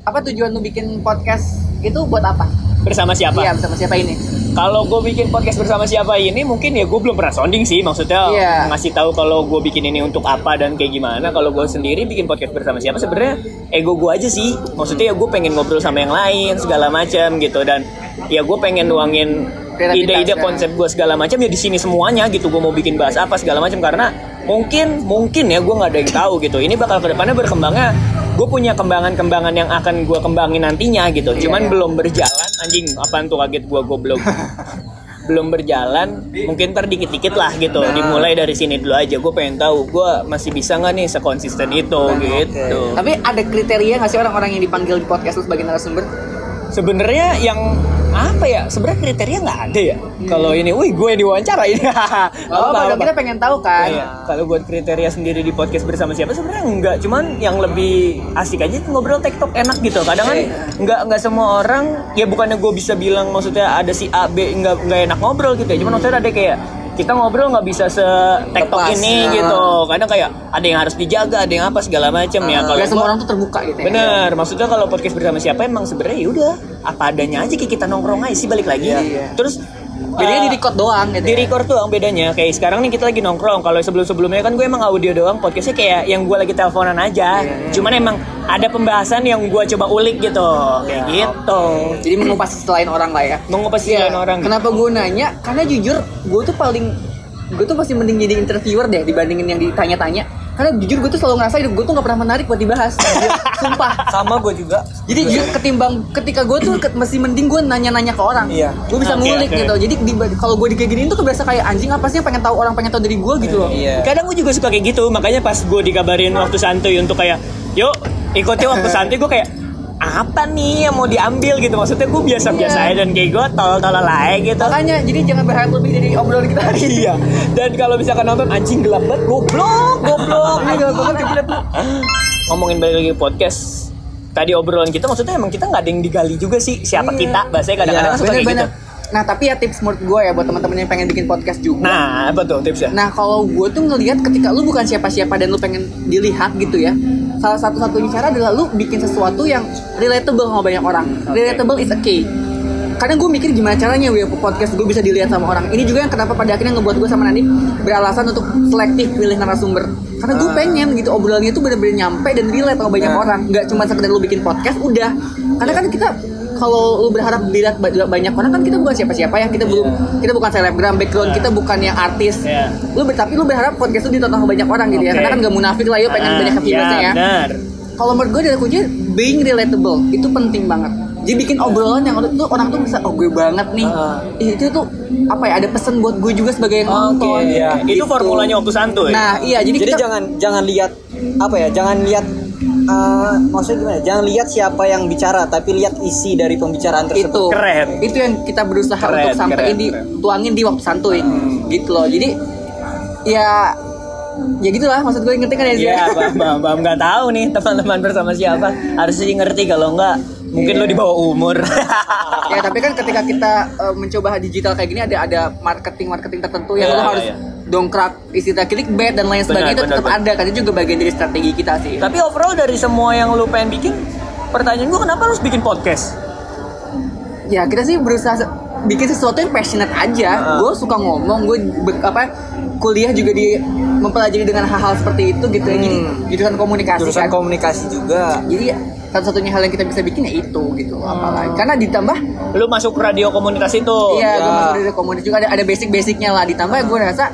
Apa tujuan lu bikin podcast itu buat apa? Bersama siapa? Iya, bersama siapa ini? Kalau gue bikin podcast bersama siapa ini, mungkin ya gue belum pernah sounding sih. Maksudnya ngasih tahu kalau gue bikin ini untuk apa dan kayak gimana. Kalau gue sendiri bikin podcast bersama siapa, sebenarnya ego gue aja sih. Maksudnya ya gue pengen ngobrol sama yang lain segala macam gitu, dan ya gue pengen nuangin ide-ide konsep gue segala macam ya di sini semuanya gitu. Gue mau bikin bahas apa segala macam, karena mungkin ya gue nggak ada yang tahu gitu. Ini bakal kedepannya berkembangnya. Gue punya kembangan-kembangan yang akan gue kembangin nantinya gitu. Cuman belum berjalan. Anjing, apaan tuh, kaget gue goblok. Belum berjalan. Mungkin ntar dikit-dikit lah gitu. Dimulai dari sini dulu aja. Gue pengen tahu gue masih bisa nggak nih sekonsisten itu gitu. Tapi ada kriteria nggak sih orang-orang yang dipanggil di podcast lu sebagai narasumber? Sebenarnya yang apa ya? Sebenarnya kriteria nggak ada ya. Kalau ini, gue diwawancara ini. Kita pengen tahu kan. Kalau buat kriteria sendiri di podcast bersama siapa sebenarnya enggak. Cuman yang lebih asik aja ngobrol TikTok enak gitu. Kadang kan nggak semua orang, ya bukannya gue bisa bilang maksudnya ada si A B nggak enak ngobrol gitu ya. Cuman maksudnya ada kayak kita ngobrol nggak bisa se-TikTok ini gitu. Kadang kayak ada yang harus dijaga, ada yang apa segala macam ya. Kalau semua orang tuh terbuka gitu. Bener, maksudnya kalau podcast bersama siapa emang sebenarnya ya udah apa adanya aja, kayak kita nongkrong aja sih, balik lagi. Terus bedanya di record doang gitu. Di record doang bedanya. Kayak sekarang nih kita lagi nongkrong. Kalau sebelum-sebelumnya kan gue emang audio doang, podcastnya kayak yang gue lagi teleponan aja. Cuman emang ada pembahasan yang gue coba ulik gitu. Kayak gitu. Jadi mengupas selain orang lah ya. Mengupas selain orang. Kenapa gue nanya? Karena jujur gue tuh pasti mending jadi interviewer deh dibandingin yang ditanya-tanya. Karena jujur gue tuh selalu ngerasa hidup gue tuh gak pernah menarik buat dibahas. Sumpah. Sama gue juga. Jadi ketimbang ketika gue tuh masih mending gue nanya-nanya ke orang. Gue bisa ngulik gitu. Jadi kalau gue kayak gini tuh berasa kayak anjing, apa sih yang pengen tahu dari gue gitu loh. Kadang gue juga suka kayak gitu. Makanya pas gue dikabarin waktu santuy untuk kayak yuk ikuti waktu santuy, gue kayak apa nih yang mau diambil gitu. Maksudnya gue biasa-biasa aja dan kayak gue tolol-tolol aja gitu. Makanya jadi jangan berharap lebih dari obrolan kita hari ini. Iya. Dan kalau misalkan nonton anjing gelap banget, goblok. Ini gelap banget gila tuh. Ngomongin balik lagi podcast. Tadi obrolan kita maksudnya emang kita nggak ada yang digali juga sih siapa kita. Bahasanya kadang-kadang suka kayak gitu. Nah tapi ya tips menurut gue ya buat teman-teman yang pengen bikin podcast juga. Nah apa tuh tipsnya? Nah kalau gue tuh ngelihat ketika lu bukan siapa-siapa dan lu pengen dilihat gitu ya, salah satu-satunya cara adalah lu bikin sesuatu yang relatable sama banyak orang. Relatable is a key. Karena gue mikir gimana caranya podcast gue bisa dilihat sama orang. Ini juga yang kenapa pada akhirnya ngebuat gue sama Nandi beralasan untuk selektif pilih narasumber. Karena gue pengen gitu obrolannya itu benar-benar nyampe dan relate sama banyak orang. Gak cuma sekedar lu bikin podcast udah. Karena kan kita kalau lu berharap dilihat banyak orang kan kita bukan siapa-siapa ya, kita bukan selebgram, background kita bukan yang artis. Tapi lu berharap podcast itu ditonton banyak orang gitu ya. Karena kan gak munafik lah yo pengen banyak viewersnya ya. Kalau menurut gue dari kuncinya being relatable itu penting banget. Jadi bikin obrolan yang tuh orang tuh bisa gue banget nih. Itu tuh apa ya, ada pesan buat gue juga sebagai yang nonton. Itu formulanya waktu santuy. Nah, iya jadi kita, jangan lihat apa ya, jangan lihat maksudnya gimana? Jangan lihat siapa yang bicara, tapi lihat isi dari pembicaraan tersebut. Itu keren. Itu yang kita berusaha untuk sampein tuangin di waktu santuy. Gitu loh. Jadi ya gitulah maksud gue, ngerti kan ya? Iya, Bam nggak tahu nih teman-teman bersama siapa. Harus sih ngerti, kalau enggak mungkin lo di bawah umur. Ya tapi kan ketika kita mencoba digital kayak gini ada marketing tertentu yang lo harus dongkrak istilah clickbait dan lain sebagainya, itu tetap ada kan, itu juga bagian dari strategi kita sih. Tapi overall dari semua yang lo pengen bikin, pertanyaan gue kenapa harus bikin podcast? Ya kita sih berusaha bikin sesuatu yang passionate aja. Gue suka ngomong, gue kuliah juga mempelajari dengan hal-hal seperti itu gitu ya. Jadi jurusan komunikasi jurusan kan. komunikasi juga. Jadi satu-satunya hal yang kita bisa bikin ya itu gitu. Apalagi karena ditambah lu masuk radio komunitas itu. Iya, gue masuk radio komunitas juga, ada basic-basicnya lah. Ditambah gue rasa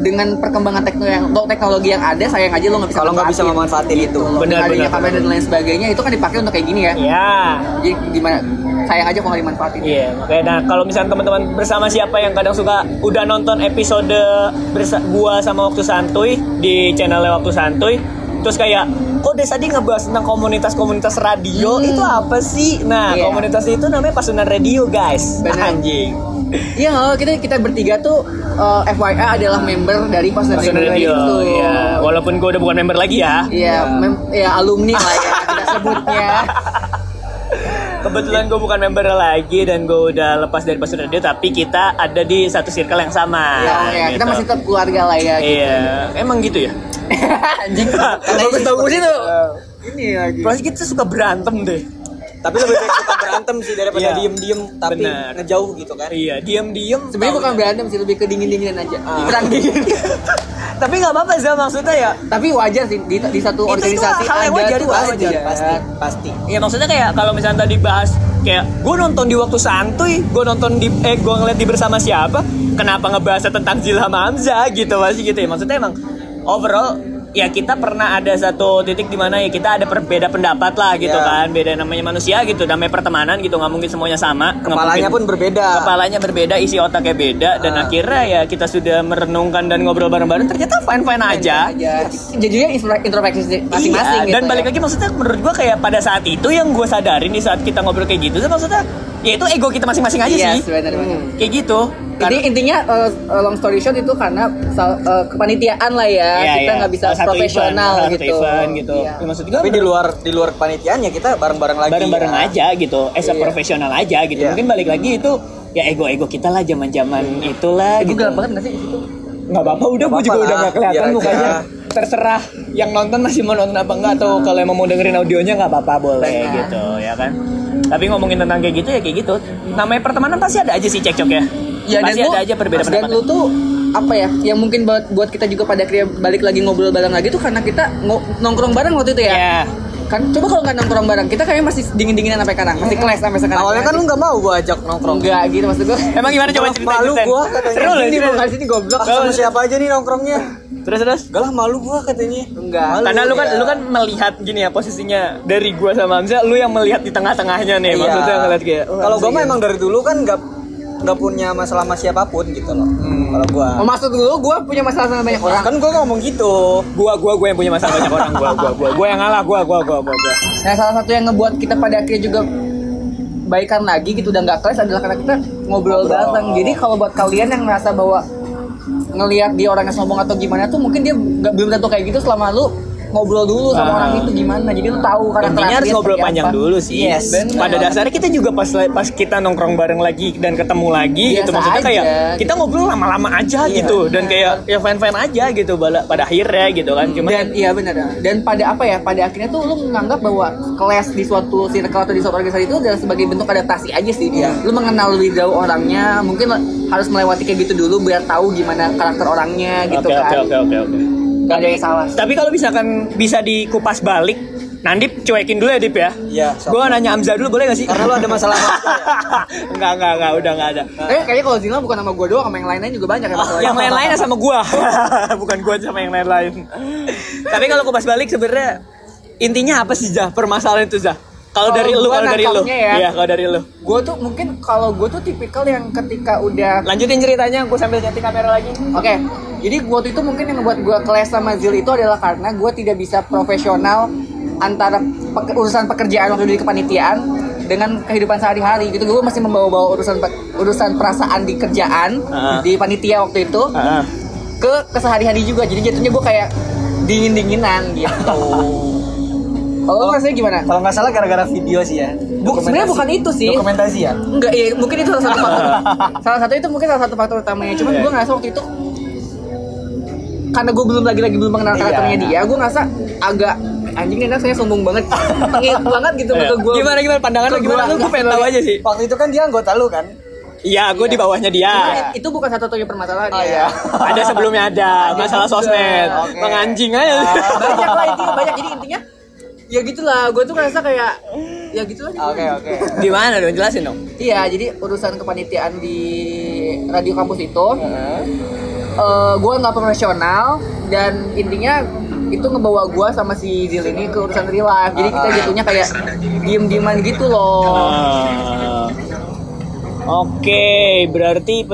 dengan perkembangan teknologi yang ada, sayang aja lo nggak bisa kalau nggak bisa memanfaatin itu. Benar. Kamera dan lain sebagainya itu kan dipakai untuk kayak gini ya. Iya. Jadi gimana? Sayang aja kalau nggak dimanfaatin. Iya, makanya nah kalau misalnya teman-teman bersama siapa yang kadang suka udah nonton episode gua sama Waktu Santuy di channelnya Waktu Santuy, terus kayak kok Desadi ngebahas tentang komunitas radio, itu apa sih? Nah, komunitas itu namanya Pasundan Radio, guys. Bener. Anjing. Iya, kita bertiga tuh FYI adalah member dari Pasundan Radio. Iya, walaupun gua udah bukan member lagi ya. Iya, alumni lah ya kita sebutnya. Kebetulan gue bukan member lagi dan gue udah lepas dari Pasundan Radio, tapi kita ada di satu circle yang sama. Iya, gitu. Kita masih tetap keluarga lah ya. Gitu. Iya, emang gitu ya. Anjing. Bagus itu. Ini lagi. Pasti kita suka berantem deh. Tapi lebih baik kita berantem sih daripada diem-diem tapi ngejauh gitu kan. Iya, diem-diem. Sebenarnya bukan berantem sih, lebih ke dingin-dinginan aja. Perang dingin. Tapi nggak apa-apa sih maksudnya ya. Tapi wajar sih di satu organisasi hal yang wajar, pasti. Iya, maksudnya kayak kalau misalnya tadi bahas kayak gue nonton di Waktu Santuy, gue nonton gue ngeliat di Bersama Siapa, kenapa ngebahas tentang Zilham Hamzah gitu masih gitu ya. Maksudnya emang overall ya kita pernah ada satu titik di mana ya kita ada berbeda pendapat lah gitu kan, beda namanya manusia gitu, namanya pertemanan gitu, nggak mungkin semuanya sama, kepalanya pun berbeda, isi otaknya beda, dan akhirnya ya kita sudah merenungkan dan ngobrol bareng-bareng, ternyata fine aja. Jadinya introspeksi masing-masing gitu. Dan balik lagi maksudnya menurut gua kayak pada saat itu yang gua sadarin di saat kita ngobrol kayak gitu, maksudnya ya itu ego kita masing-masing aja sih. Kayak gitu. Jadi intinya long story short itu karena kepanitiaan lah ya, kita nggak bisa profesional gitu. Ya, maksud gue, tapi di luar kepanitiaan ya kita bareng-bareng lagi. Bareng-bareng aja gitu, as a profesional aja gitu. Mungkin balik lagi itu ya ego kita lah zaman-zaman itulah. Itu gitu. gelap banget nggak sih itu? Nggak apa-apa, gue juga udah nggak kelihatan mukanya. Terserah yang nonton masih mau nonton apa enggak, atau kalau emang mau dengerin audionya nggak apa-apa, boleh gitu ya kan. Tapi ngomongin tentang kayak gitu ya kayak gitu. Namanya pertemanan pasti ada aja sih cekcok ya. Ya, pasti ada aja perbedaan pendapat. Dan lu tuh apa ya, yang mungkin buat kita juga pada akhirnya balik lagi ngobrol bareng lagi tuh karena kita nongkrong bareng waktu itu ya. Kan coba kalau nggak nongkrong bareng kita kayaknya masih dingin-dinginan sampai sekarang, masih kelas sampai sekarang. Awalnya kan lu nggak mau gua ajak nongkrong. Enggak gitu maksud gua. Emang gimana coba cerita? Malu gua katanya. Seru loh ini bukan sini goblok. Sama siapa aja nih nongkrongnya? Terus Gak lah, malu gua katanya. Enggak. Karena lu kan melihat gini ya posisinya dari gua sama Hamzah, lu yang melihat di tengah-tengahnya nih, maksudnya ngeliat kayak kalau gua mah emang dari dulu kan nggak nggak punya masalah sama siapapun gitu loh. Kalau gue. Oh, maksud gue punya masalah sama banyak orang. Kan gue ngomong gitu. Gue yang punya masalah banyak orang. Gue yang ngalah. Gue. Nah, salah satu yang ngebuat kita pada akhirnya juga baikan lagi gitu udah nggak kelas adalah karena kita ngobrol bareng. Jadi kalau buat kalian yang merasa bahwa ngelihat dia orangnya sombong atau gimana tuh mungkin dia belum tentu kayak gitu selama lu ngobrol dulu sama orang itu gimana, jadi lu tahu karakter intinya harus ngobrol panjang apa. dulu sih. Yes, pada dasarnya kita juga pas kita nongkrong bareng lagi dan ketemu lagi biasa gitu, maksudnya aja, kayak kita ngobrol lama-lama aja gitu dan kayak ya fan-fan aja gitu pada akhirnya gitu kan. Cuma dan iya benar, dan pada apa ya, pada akhirnya tuh lu menganggap bahwa kelas di suatu circle atau di suatu organisasi itu adalah sebagai bentuk adaptasi aja sih. Lu mengenal lebih jauh orangnya, mungkin harus melewati kayak gitu dulu biar tahu gimana karakter orangnya gitu kan. Oke. Gak ada yang salah. Tapi kalau misalkan bisa dikupas balik, Nandip cuekin dulu ya Dip ya. Iya. Gue nanya Amza dulu boleh gak sih? Karena lu ada masalah sama Enggak, udah gak ada. Kayaknya kalau Zila bukan sama gue doang, sama yang lain-lain juga banyak ya masalahnya. Yang lain-lainnya sama gue, bukan gue sama yang lain-lain. Tapi kalau kupas balik sebenarnya intinya apa sih Zah? Permasalahan itu Zah? Kalau dari lu, ya. Kalau dari lu. Gue tuh mungkin kalau gue tuh tipikal yang ketika udah Lanjutin ceritanya, gue sambil nyeting kamera lagi. Oke, jadi gue itu mungkin yang membuat gue kelas sama Zil itu adalah karena gue tidak bisa profesional antara urusan pekerjaan waktu di kepanitiaan dengan kehidupan sehari-hari gitu. Gue masih membawa-bawa urusan perasaan di kerjaan di panitia waktu itu ke sehari-hari juga. Jadi jatuhnya gue kayak dingin-dinginan gitu. Kalau rasanya gimana? Kalau nggak salah gara-gara video sih ya. Sebenarnya bukan itu sih. Dokumentasi ya? Enggak, ya mungkin itu salah satu faktor. Salah satu faktor utamanya. Cuman gue ngerasa waktu itu karena gue belum mengenal karakternya dia, gue ngerasa agak anjing nih, saya sombong banget, ngit banget gitu ke gue. Gimana pandangan lu gimana? Lu gue pengen tahu aja sih. Waktu itu kan dia anggota lu kan? Iya, gue di bawahnya dia. Cuman itu bukan satu-satunya permasalahan ya. Ada sebelumnya ada masalah sosmed, menganjing aja. Banyak lah intinya, jadi intinya ya gitulah, gue tuh ngerasa kayak ya gitulah. Oke. Gimana dong, jelasin dong. Iya, jadi urusan kepanitiaan di radio kampus itu gue nggak profesional dan intinya itu ngebawa gue sama si Zil ini ke urusan real life. Jadi kita jatuhnya kayak diem-dieman gitu loh. Oke, berarti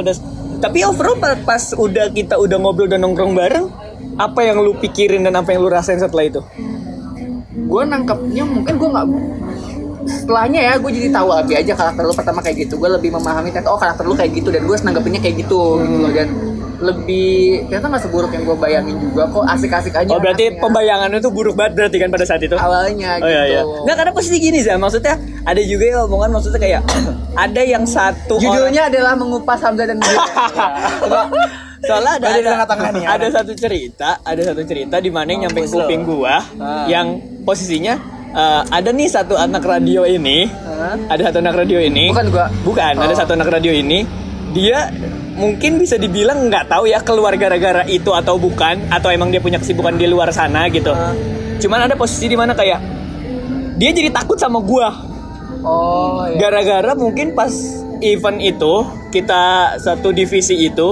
tapi overall pas kita udah ngobrol dan nongkrong bareng, apa yang lu pikirin dan apa yang lu rasain setelah itu? Gue nangkepnya mungkin gue nggak, setelahnya ya gue jadi tahu lebih aja karakter lu pertama kayak gitu. Gue lebih memahami ternyata karakter lu kayak gitu dan gue nanggepinnya kayak gitu gitu loh, dan lebih ternyata nggak seburuk yang gue bayangin juga kok, asik-asik aja. Oh berarti anaknya. Pembayangannya tuh buruk banget berarti kan pada saat itu? Awalnya gitu. Iya. Nggak, karena pasti gini sih, maksudnya ada juga yang omongan maksudnya kayak ada yang satu judulnya adalah mengupas Hamzah dan Zil. Soalnya ada ya. satu cerita di mana yang nyampe kuping gua yang posisinya ada nih satu anak radio ini, ada satu anak radio ini, dia mungkin bisa dibilang nggak tahu ya keluar gara-gara itu atau bukan, atau emang dia punya kesibukan di luar sana gitu. Cuman ada posisi di mana kayak dia jadi takut sama gua. Oh iya. Gara-gara mungkin pas event itu kita satu divisi itu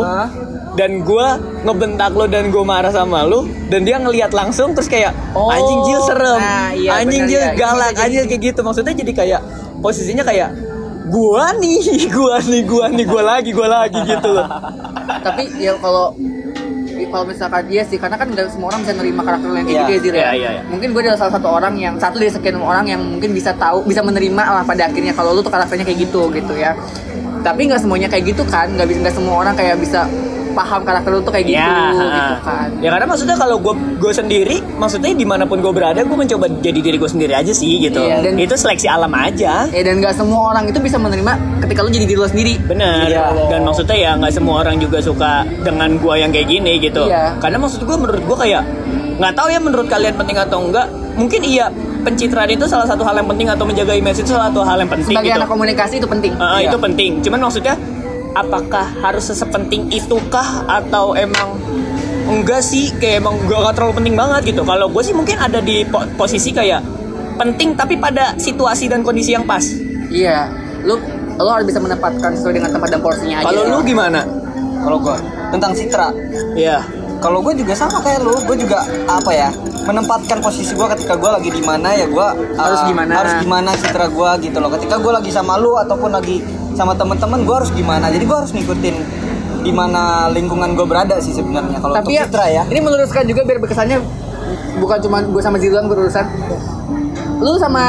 dan gue ngebentak lo dan gue marah sama lo dan dia ngelihat langsung terus kayak anjing Jil serem, anjing Jil galak, anjing kayak gitu. Maksudnya jadi kayak posisinya kayak gue lagi gitu loh. Tapi ya kalau misalkan dia sih, karena kan nggak semua orang bisa nerima karakter yang kayak gitu ya. Iya. Mungkin gue adalah salah satu orang yang satu dari sekian orang yang mungkin bisa menerima lah pada akhirnya kalau lu tuh karakternya kayak gitu ya. Tapi nggak semuanya kayak gitu kan, nggak semua orang kayak bisa paham karakter lu tuh kayak gitu kan. Ya karena maksudnya kalau gue sendiri, maksudnya dimanapun gue berada, gue mencoba jadi diri gue sendiri aja sih gitu. Iya, itu seleksi alam aja. Ya dan nggak semua orang itu bisa menerima ketika lu jadi diri lu sendiri. Bener. Iya. Dan maksudnya ya nggak semua orang juga suka dengan gue yang kayak gini gitu. Iya. Karena maksud gue, menurut gue kayak nggak tahu ya menurut kalian penting atau enggak. Mungkin iya, pencitraan itu salah satu hal yang penting, atau menjaga image itu salah satu hal yang penting. Sebagai gitu. anak komunikasi itu penting. Itu penting. Cuman maksudnya apakah harus sepenting itukah atau emang enggak sih, kayak emang gak terlalu penting banget gitu. Kalau gue sih mungkin ada di posisi kayak penting tapi pada situasi dan kondisi yang pas. Iya, lu harus bisa menempatkan sesuai dengan tempat dan porsinya aja. Kalau lu gimana? Kalau gue tentang Citra, iya. Kalau gue juga sama kayak lu, gue juga menempatkan posisi gue ketika gue lagi di mana ya gue harus gimana Citra gue gitu loh. Ketika gue lagi sama lu ataupun lagi sama teman-teman gue harus gimana. Jadi gue harus ngikutin di mana lingkungan gue berada sih sebenarnya. Kalau untuk Citra ya. Ini meluruskan juga biar berkesannya bukan cuma gue sama Zilan berurusan. Lu sama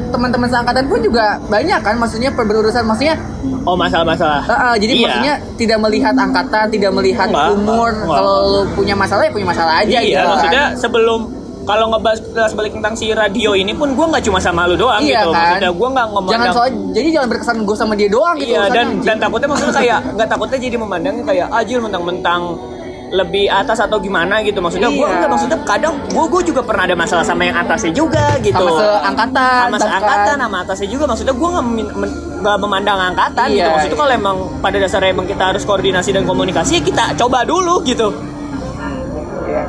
teman-teman seangkatan pun juga banyak kan, maksudnya berurusan, maksudnya masalah-masalah. Jadi maksudnya tidak melihat angkatan, tidak melihat umur. Kalau lu punya masalah ya punya masalah aja gitu. Maksudnya sebelum kalau ngebahas balik tentang si radio ini pun gue nggak cuma sama lu doang gitu. Kan? Maksudnya gue nggak memandang. Jadi jangan berkesan gue sama dia doang gitu. Iya, dan takutnya maksudnya kayak nggak takutnya jadi memandang kayak Ajil mentang-mentang lebih atas atau gimana gitu. Maksudnya gue enggak, maksudnya kadang gue juga pernah ada masalah sama yang atasnya juga gitu. Sama seangkatan, sama atasnya juga. Maksudnya gue nggak memandang angkatan gitu. Maksudnya kalau emang pada dasarnya emang kita harus koordinasi dan komunikasi, kita coba dulu gitu.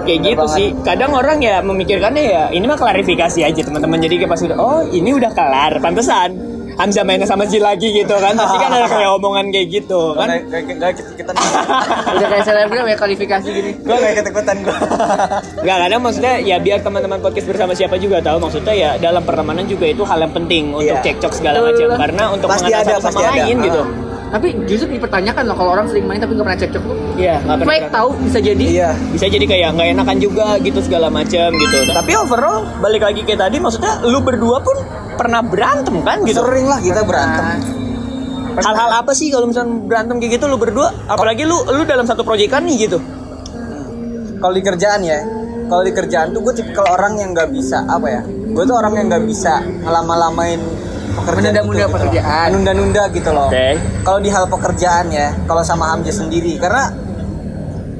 Kayak gitu sih. Kadang orang ya memikirkannya ya ini mah klarifikasi aja teman-teman. Jadi kayak pas udah ini udah kelar, pantesan Hamzah mainnya sama Ji lagi gitu kan. Pasti kan ada kayak omongan kayak gitu kan. Gak ikut-ikutan. Udah kayak selebgram ya klarifikasi gini. Gue gak ikut-ikutan gue. Gak, kadang maksudnya ya biar teman-teman podcast bersama siapa juga tahu. Maksudnya ya dalam pertemanan juga itu hal yang penting untuk cekcok segala macam. Karena untuk mengenal satu sama lain gitu. Tapi justru dipertanyakan loh kalau orang sering main tapi nggak pernah cekcok tuh. Iya, nggak pernah. Fake tahu bisa jadi. Iya, bisa jadi kayak nggak enakan juga gitu segala macam gitu. Tapi overall balik lagi kayak tadi, maksudnya lu berdua pun pernah berantem kan gitu. Sering lah kita berantem. Hal-hal apa sih kalau misalnya berantem kayak gitu lu berdua? Apalagi lu dalam satu proyekan nih gitu. Kalau di kerjaan ya, kalau di kerjaan tuh gue tipikal orang yang nggak bisa apa ya? Gue tuh orang yang nggak bisa ngelama-lamain pekerjaan, menunda-nunda gitu loh. Okay. Kalau di hal pekerjaan ya, kalau sama Hamzah sendiri, karena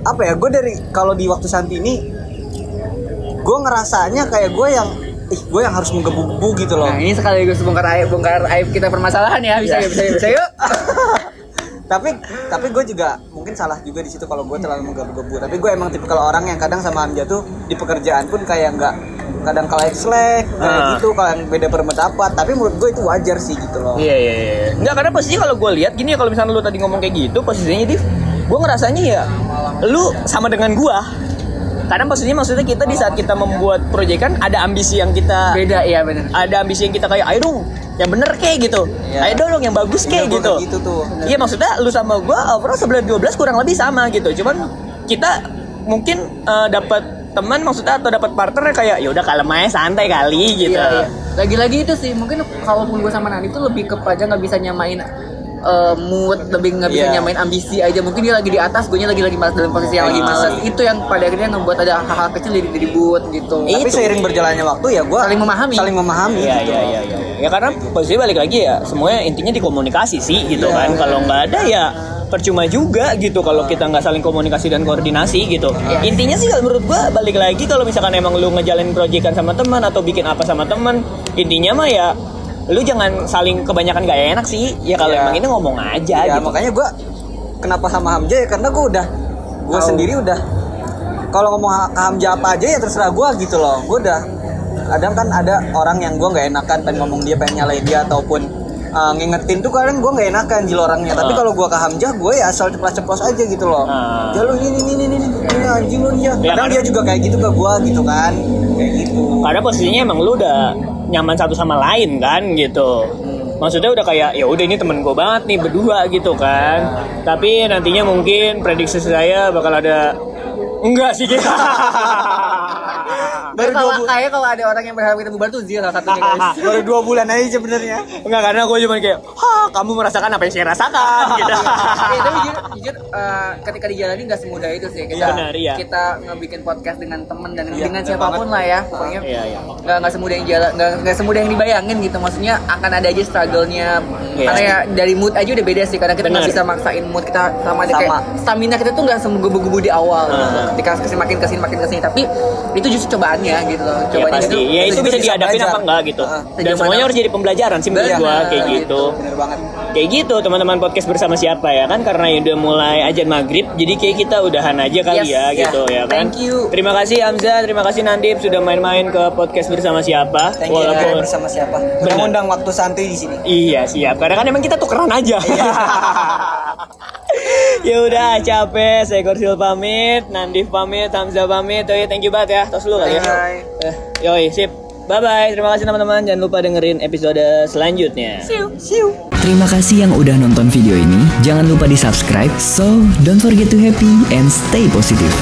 apa ya? Gue dari kalau di waktu Santi ini, gue ngerasanya kayak gue yang harus menggebu-gebu gitu loh. Nah ini sekaligus bongkar aib kita permasalahan ya, bisa yuk. tapi gue juga mungkin salah juga di situ kalau gue terlalu menggebu-gebu. Tapi gue emang tipikal orang yang kadang sama Hamzah tuh di pekerjaan pun kayak kadang kalah slack kayak gitu, kalian beda berpendapat, tapi menurut gue itu wajar sih gitu loh. Iya. Enggak, karena posisinya kalau gue lihat gini ya, kalau misalnya lu tadi ngomong kayak gitu, posisinya Div, gue ngerasanya ya lu sama dengan gue. Karena maksudnya kita di saat kita membuat proyekan ada ambisi yang kita beda, iya benar. Ada ambisi yang kita kayak ayo dong yang bener kayak gitu. Ya. Ayo dong yang bagus kayak gitu. Iya, maksudnya lu sama gue overall 11-12 kurang lebih sama gitu. Cuman kita mungkin dapat teman maksudnya atau dapat partner kayak ya udah kalem aja santai kali gitu. Iya. Lagi-lagi itu sih mungkin kalaupun gue sama Nani itu lebih kepada nggak bisa nyamain mood, lebih nggak bisa nyamain ambisi aja. Mungkin dia lagi di atas, gue lagi malas dalam posisi yang lagi malas. Itu yang pada akhirnya ngebuat ada hal-hal kecil jadi ribut gitu. Tapi seiring berjalannya waktu ya gue saling memahami. Iya. Ya karena posisinya balik lagi ya semuanya intinya di komunikasi sih gitu kan. Kalau nggak ada ya percuma juga gitu kalau kita nggak saling komunikasi dan koordinasi gitu. Intinya sih kalau menurut gua balik lagi kalau misalkan emang lu ngejalanin proyekan sama teman atau bikin apa sama teman, intinya mah ya lu jangan saling kebanyakan gak enak sih. Ya kalau emang ini ngomong aja gitu. Makanya gua kenapa sama Hamzah ya karena gua sendiri udah kalau ngomong Hamzah apa aja ya terserah gua gitu loh. Gua udah kadang kan ada orang yang gua nggak enakan pengen ngomong dia, pengen nyalain dia ataupun ngingetin tuh kadang gue nggak enakan Jil orangnya. Tapi kalau gue ke Hamzah gue ya asal ceplos aja gitu loh. Ya lu ini anjing lu dia. Kadang dia juga kayak gitu ke gue gitu kan, kayak gitu. Karena posisinya emang lu udah nyaman satu sama lain kan gitu. Maksudnya udah kayak ya udah ini temen gue banget nih berdua gitu kan. Tapi nantinya mungkin prediksi saya bakal ada enggak sih kita. Kalau ada orang yang berharap kita bubar tuh Zia salah satunya guys. Baru 2 bulan aja sebenarnya. Enggak, karena gue cuma kayak kamu merasakan apa yang saya rasakan gitu. Tapi jujur ketika dijalani nggak semudah itu sih kita ngebikin podcast dengan temen dan dengan siapapun lah ya pokoknya. Nggak semudah yang nggak semudah yang dibayangin gitu. Maksudnya akan ada aja struggle-nya. Karena ya dari mood aja udah beda sih. Karena kita nggak bisa maksain mood kita sama aja kayak stamina kita tuh nggak gebu-gebu di awal. Ketika makin kesini tapi itu justru cobaannya gitu loh. Cobaannya pasti. Ya itu bisa dihadapin apa enggak gitu. Dan semuanya harus jadi pembelajaran sih menurut gua kayak gitu. Bener banget. Kayak gitu teman-teman podcast bersama siapa ya kan, karena udah mulai azan maghrib jadi kayak kita udahan aja kali gitu ya kan. Thank you. Terima kasih Hamzah, terima kasih Nandip sudah main-main ke podcast bersama siapa. Walaupun bersama siapa. Mengundang waktu santuy di sini. Iya siap. Karena kan emang kita tukeran aja. Ya udah capek, saya Korsil pamit, Nandip pamit, Hamzah pamit. Thank you banget ya. Tos dulu kali ya. Yoi, sip. Bye bye. Terima kasih teman-teman. Jangan lupa dengerin episode selanjutnya. Terima kasih yang udah nonton video ini. Jangan lupa di subscribe. So, don't forget to happy and stay positive.